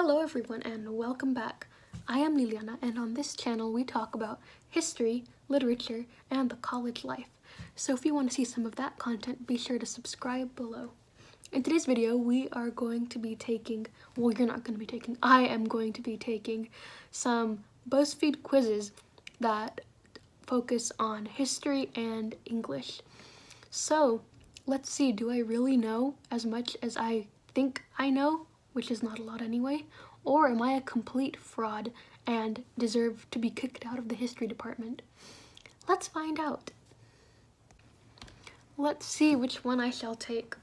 Hello everyone and welcome back. I am Liliana and on this channel we talk about history, literature, and the college life. So if you want to see some of that content, be sure to subscribe below. In today's video we are going to be taking, I am going to be taking some Buzzfeed quizzes that focus on history and English. So let's see, do I really know as much as I think I know, which is not a lot anyway, or am I a complete fraud and deserve to be kicked out of the history department? Let's find out. Let's see which one I shall take.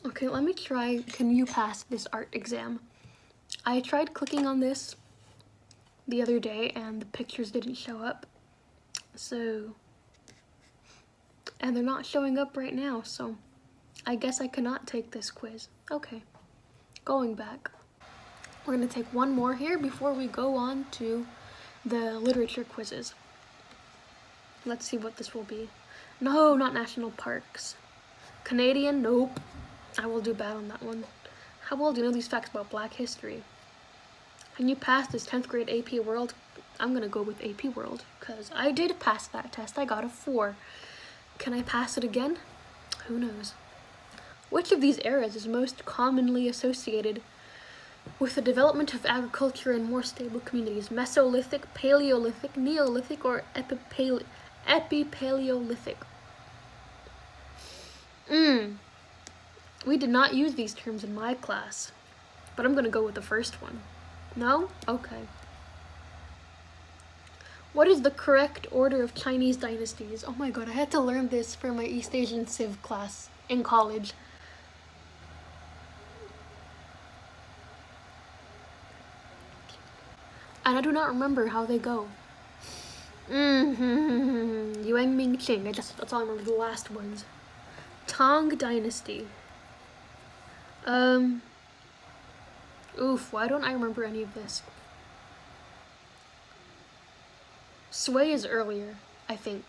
Okay, let me try, can you pass this art exam? I tried clicking on this the other day and the pictures didn't show up. And they're not showing up right now, so I guess I cannot take this quiz. Okay, going back. We're gonna take one more here before we go on to the literature quizzes. Let's see what this will be. No, not national parks. Canadian, nope. I will do bad on that one. How well do you know these facts about Black history? Can you pass this 10th grade AP World? I'm gonna go with AP World, because I did pass that test. I got a 4. Can I pass it again? Who knows? Which of these eras is most commonly associated with the development of agriculture and more stable communities? Mesolithic, Paleolithic, Neolithic, or Epipaleolithic? We did not use these terms in my class, but I'm gonna go with the first one. No? Okay. What is the correct order of Chinese dynasties? Oh my god, I had to learn this for my East Asian Civ class in college. And I do not remember how they go. Yuan Ming Qing, that's all I remember, the last ones. Tang Dynasty. Oof, why don't I remember any of this? Sui is earlier, I think.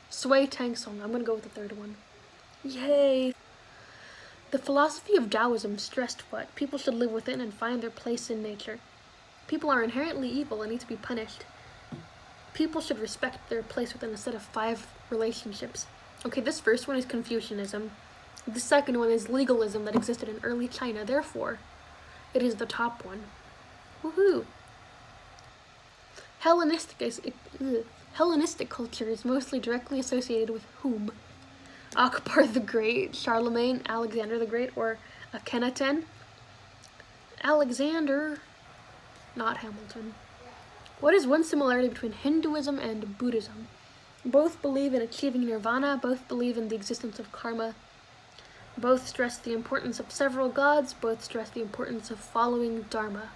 Sui Tang Song, I'm gonna go with the third one. Yay! The philosophy of Taoism stressed what? People should live within and find their place in nature. People are inherently evil and need to be punished. People should respect their place within a set of 5 relationships. Okay, this first one is Confucianism. The second one is legalism that existed in early China, therefore it is the top one. Woohoo! Hellenistic culture is mostly directly associated with whom? Akbar the Great, Charlemagne, Alexander the Great, or Akhenaten? Alexander, not Hamilton. What is one similarity between Hinduism and Buddhism? Both believe in achieving nirvana, both believe in the existence of karma, both stress the importance of several gods, both stress the importance of following dharma.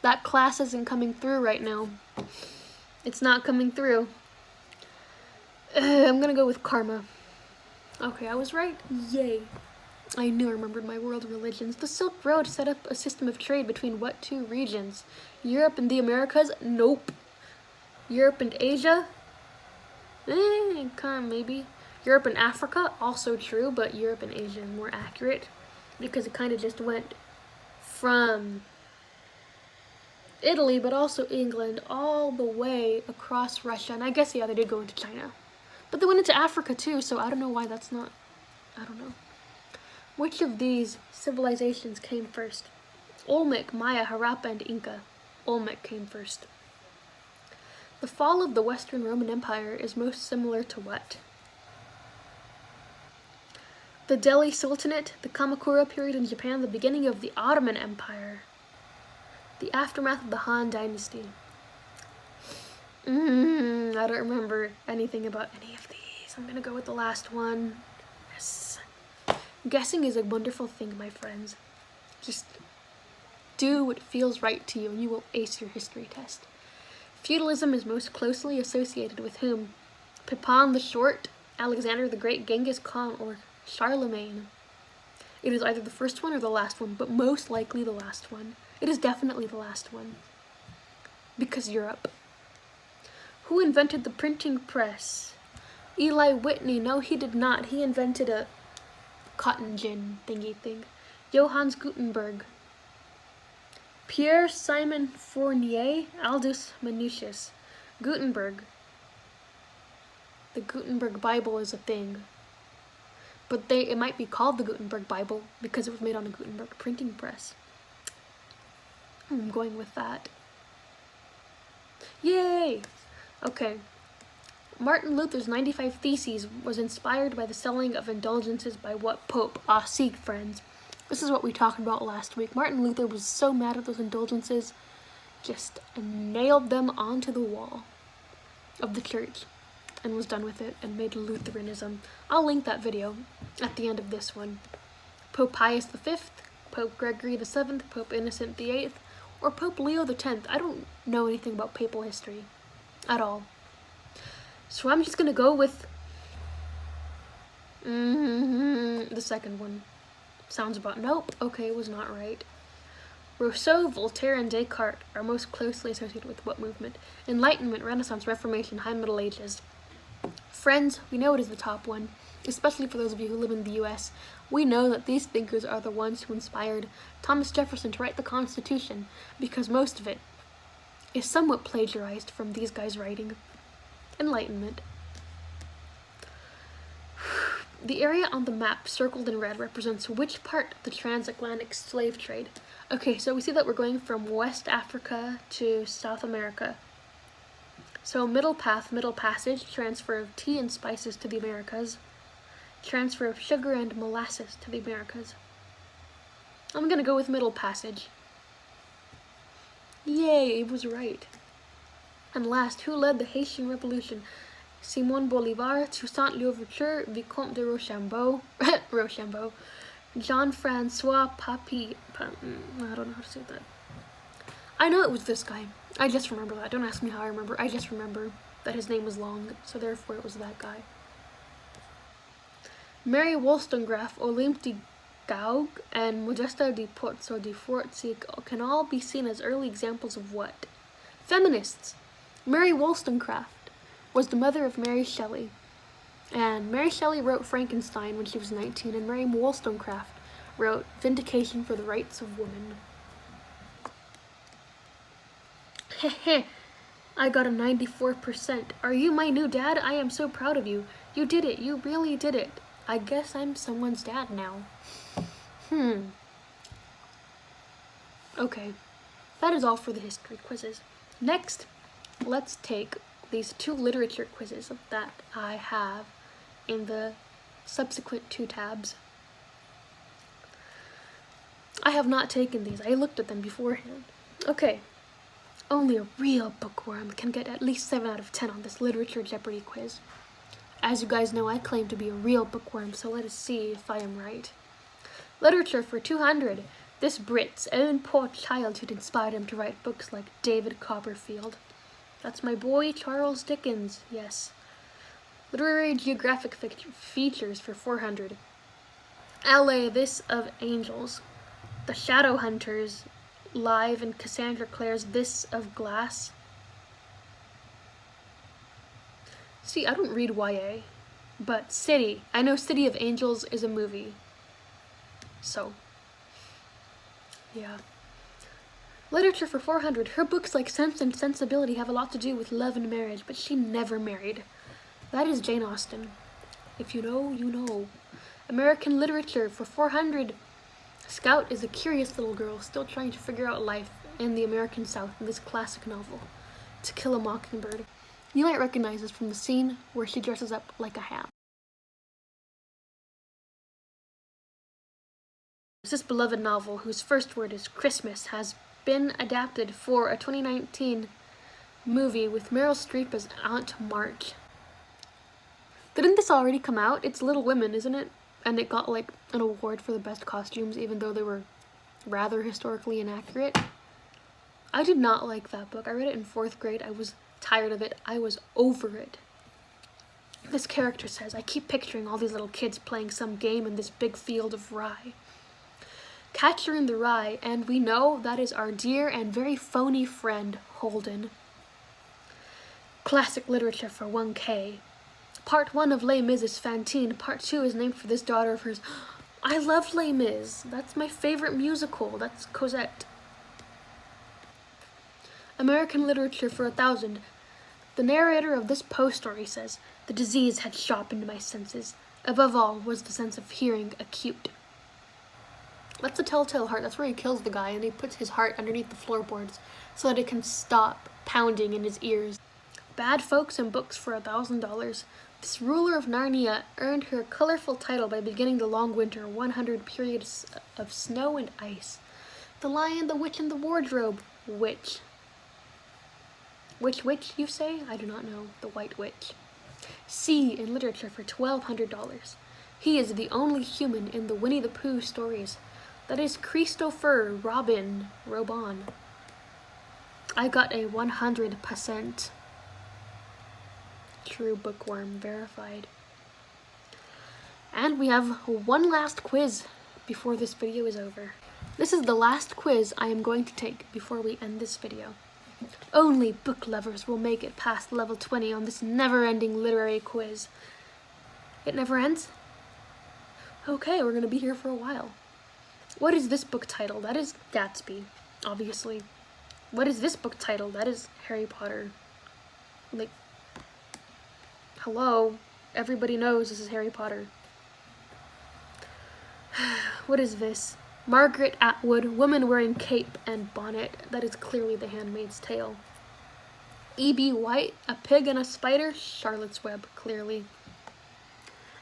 That class isn't coming through right now. It's not coming through. I'm gonna go with karma. Okay, I was right. Yay. I knew I remembered my world religions. The Silk Road set up a system of trade between what 2 regions? Europe and the Americas? Nope. Europe and Asia? Maybe. Europe and Africa? Also true, but Europe and Asia is more accurate because it kind of just went from Italy, but also England, all the way across Russia. And I guess, yeah, they did go into China. But they went into Africa too, so I don't know why that's not, I don't know. Which of these civilizations came first? Olmec, Maya, Harappa, and Inca. Olmec came first. The fall of the Western Roman Empire is most similar to what? The Delhi Sultanate, the Kamakura period in Japan, the beginning of the Ottoman Empire, the aftermath of the Han Dynasty. I don't remember anything about any of these. I'm gonna go with the last one. Yes. Guessing is a wonderful thing, my friends. Just do what feels right to you and you will ace your history test. Feudalism is most closely associated with whom? Pipin the Short, Alexander the Great, Genghis Khan, or Charlemagne? It is either the first one or the last one, but most likely the last one. It is definitely the last one. Because Europe. Who invented the printing press? Eli Whitney. No, he did not. He invented a cotton gin thingy thing. Johannes Gutenberg. Pierre Simon Fournier. Aldous Manutius. Gutenberg. The Gutenberg Bible is a thing. But it might be called the Gutenberg Bible because it was made on a Gutenberg printing press. I'm going with that. Yay! Okay. Martin Luther's 95 Theses was inspired by the selling of indulgences by what pope? Ah, see, friends. This is what we talked about last week. Martin Luther was so mad at those indulgences, just nailed them onto the wall of the church and was done with it and made Lutheranism. I'll link that video at the end of this one. Pope Pius V, Pope Gregory VII, Pope Innocent VIII, or Pope Leo X. I don't know anything about papal history at all. So I'm just gonna go with the second one. Sounds about, nope, okay, it was not right. Rousseau, Voltaire, and Descartes are most closely associated with what movement? Enlightenment, Renaissance, Reformation, High Middle Ages. Friends, we know it is the top one, especially for those of you who live in the US. We know that these thinkers are the ones who inspired Thomas Jefferson to write the Constitution, because most of it is somewhat plagiarized from these guys' writing. Enlightenment. The area on the map circled in red represents which part of the transatlantic slave trade? Okay, so we see that we're going from West Africa to South America. So middle path, middle passage, transfer of tea and spices to the Americas, transfer of sugar and molasses to the Americas. I'm gonna go with middle passage. Yay, it was right. And last, who led the Haitian Revolution? Simon Bolivar, Toussaint Louverture, Vicomte de Rochambeau, Jean-Francois Papy, I don't know how to say that. I know it was this guy. I just remember that. Don't ask me how I remember. I just remember that his name was long, so therefore it was that guy. Mary Wollstonecraft, Olympe de Gouges, and Modesta de Pozzo di Forzi can all be seen as early examples of what? Feminists. Mary Wollstonecraft was the mother of Mary Shelley, and Mary Shelley wrote Frankenstein when she was 19, and Mary Wollstonecraft wrote Vindication for the Rights of Women. Heh, I got a 94%. Are you my new dad? I am so proud of you. You did it. You really did it. I guess I'm someone's dad now. Okay, that is all for the history quizzes. Next, let's take these two literature quizzes that I have in the subsequent 2 tabs. I have not taken these. I looked at them beforehand. Okay. Only a real bookworm can get at least 7 out of 10 on this Literature Jeopardy quiz. As you guys know, I claim to be a real bookworm, so let us see if I am right. Literature for 200. This Brit's own poor childhood inspired him to write books like David Copperfield. That's my boy, Charles Dickens, yes. Literary Geographic features for 400. LA, This of Angels. The Shadowhunters, Live, and Cassandra Clare's This of Glass. See, I don't read YA, but City. I know City of Angels is a movie. So, yeah. Literature for 400. Her books like Sense and Sensibility have a lot to do with love and marriage, but she never married. That is Jane Austen. If you know, you know. American literature for 400. Scout is a curious little girl still trying to figure out life in the American South in this classic novel, To Kill a Mockingbird. You might recognize this from the scene where she dresses up like a ham. This beloved novel, whose first word is Christmas, has been adapted for a 2019 movie with Meryl Streep as Aunt March. Didn't this already come out? It's Little Women, isn't it? And it got like an award for the best costumes, even though they were rather historically inaccurate. I did not like that book. I read it in 4th grade. I was tired of it. I was over it. This character says, I keep picturing all these little kids playing some game in this big field of rye. Catcher in the Rye, and we know that is our dear and very phony friend, Holden. Classic literature for 1K. Part 1 of Les Mis is Fantine. Part 2 is named for this daughter of hers. I love Les Mis. That's my favorite musical. That's Cosette. American literature for 1,000. The narrator of this Poe story says, "The disease had sharpened my senses. Above all was the sense of hearing acute." That's a telltale heart. That's where he kills the guy and he puts his heart underneath the floorboards so that it can stop pounding in his ears. Bad Folks and Books for $1,000. This ruler of Narnia earned her colorful title by beginning the long winter, 100 periods of snow and ice. The Lion, the Witch, and the Wardrobe. Witch. Which witch, you say? I do not know. The White Witch. C in literature for $1,200. He is the only human in the Winnie the Pooh stories. That is Christopher Robin. I got a 100% true bookworm, verified. And we have one last quiz before this video is over. This is the last quiz I am going to take before we end this video. Only book lovers will make it past level 20 on this never-ending literary quiz. It never ends? Okay, we're gonna be here for a while. What is this book title? That is Gatsby, obviously. What is this book title? That is Harry Potter. Like, hello, everybody knows this is Harry Potter. What is this? Margaret Atwood, woman wearing cape and bonnet. That is clearly The Handmaid's Tale. E.B. White, A Pig and a Spider. Charlotte's Web, clearly.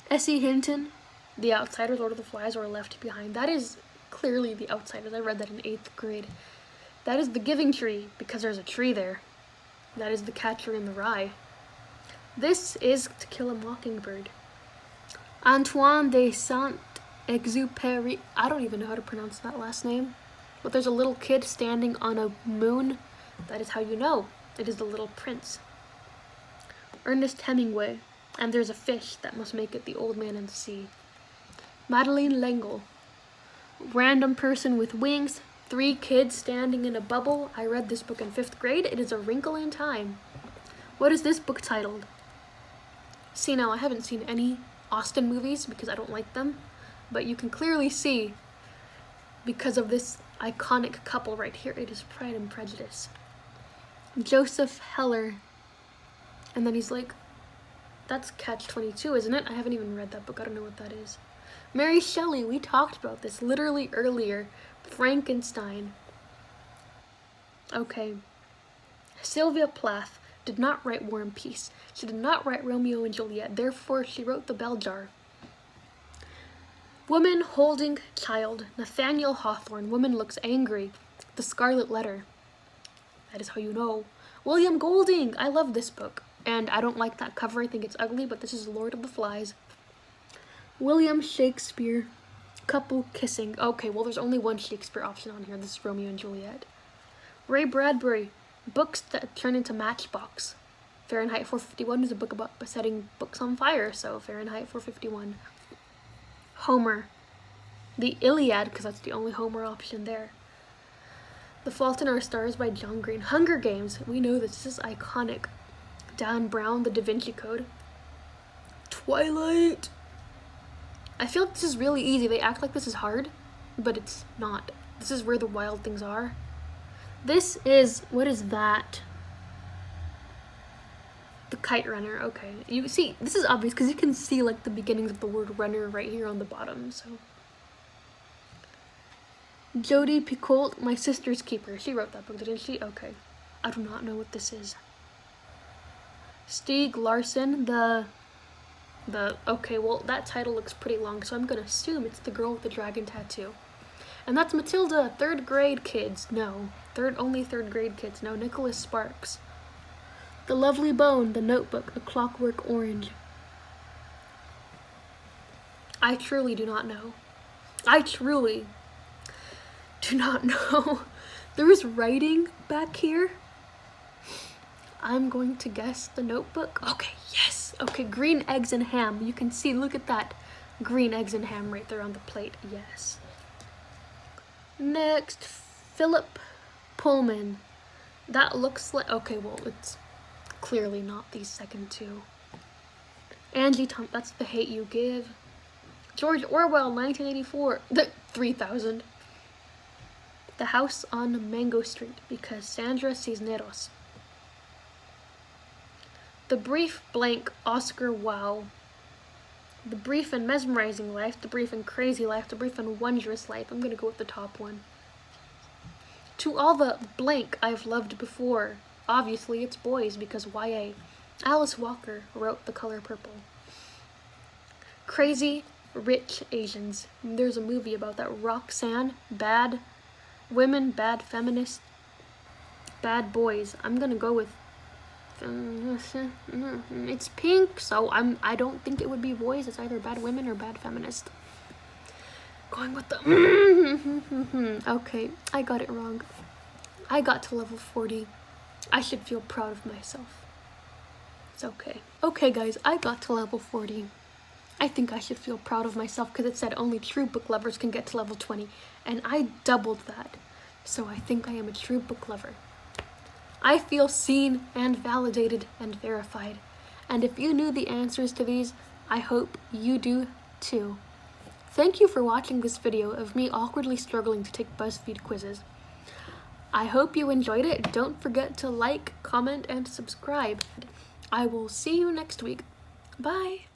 S.E. Hinton, The Outsiders, Lord of the Flies, or Left Behind. That is clearly The Outsiders. I read that in 8th grade. That is The Giving Tree, because there's a tree there. That is The Catcher in the Rye. This is To Kill a Mockingbird. Antoine de Saint-Exupéry. I don't even know how to pronounce that last name. But there's a little kid standing on a moon. That is how you know. It is The Little Prince. Ernest Hemingway. And there's a fish that must make it The Old Man and the Sea. Madeleine L'Engle. Random Person with Wings. 3 kids standing in a bubble. I read this book in 5th grade. It is A Wrinkle in Time. What is this book titled? See, now I haven't seen any Austen movies because I don't like them, but you can clearly see because of this iconic couple right here. It is Pride and Prejudice. Joseph Heller. And then he's like, that's Catch-22, isn't it? I haven't even read that book. I don't know what that is. Mary Shelley. We talked about this literally earlier. Frankenstein. Okay. Sylvia Plath did not write War and Peace. She did not write Romeo and Juliet. Therefore, she wrote The Bell Jar. Woman holding child. Nathaniel Hawthorne. Woman looks angry. The Scarlet Letter. That is how you know. William Golding. I love this book. And I don't like that cover. I think it's ugly, but this is Lord of the Flies. William Shakespeare. Couple kissing. Okay, well, there's only one Shakespeare option on here. This is Romeo and Juliet. Ray Bradbury. Books that turn into Matchbox. Fahrenheit 451 is a book about setting books on fire, so Fahrenheit 451. Homer. The Iliad, because that's the only Homer option there. The Fault in Our Stars by John Green. Hunger Games. We know this is iconic. Dan Brown, The Da Vinci Code. Twilight. I feel like this is really easy. They act like this is hard, but it's not. This is where the wild things are. This is, what is that? The Kite Runner, okay. You see, this is obvious because you can see like the beginnings of the word runner right here on the bottom, so. Jodi Picoult, My Sister's Keeper. She wrote that book, didn't she? Okay. I do not know what this is. Stieg Larsson, okay, well, that title looks pretty long, so I'm gonna assume it's The Girl with the Dragon Tattoo. And that's Matilda, 3rd grade kids. No. Only third grade kids. No. Nicholas Sparks. The Lovely Bone, The Notebook, A Clockwork Orange. I truly do not know. I truly do not know. There is writing back here. I'm going to guess The Notebook. Okay, yes. Okay, Green Eggs and Ham. You can see, look at that. Green eggs and ham right there on the plate. Yes. Next, Philip Pullman. That looks like, okay, well, it's clearly not these second two. Angie Thompson, that's The Hate U Give. George Orwell, 1984, 3000. The House on Mango Street, because Sandra Cisneros. The Brief Blank, Oscar Wilde. The Brief and Mesmerizing Life, The Brief and Crazy Life, The Brief and Wondrous Life. I'm gonna go with the top one. To All the Blank I've Loved Before. Obviously it's boys, because YA. Alice Walker wrote The Color Purple. Crazy Rich Asians. There's a movie about that. Roxanne, Bad Women, Bad Feminists, Bad Boys. I'm gonna go with it's pink, so I don't think it would be boys. It's either Bad Women or Bad Feminist. Going with the okay, I got it wrong. I got to level 40. I should feel proud of myself. It's okay. Okay guys, I got to level 40. I think I should feel proud of myself because it said only true book lovers can get to level 20, and I doubled that. So I think I am a true book lover. I feel seen and validated and verified. And if you knew the answers to these, I hope you do too. Thank you for watching this video of me awkwardly struggling to take Buzzfeed quizzes. I hope you enjoyed it. Don't forget to like, comment, and subscribe. I will see you next week. Bye.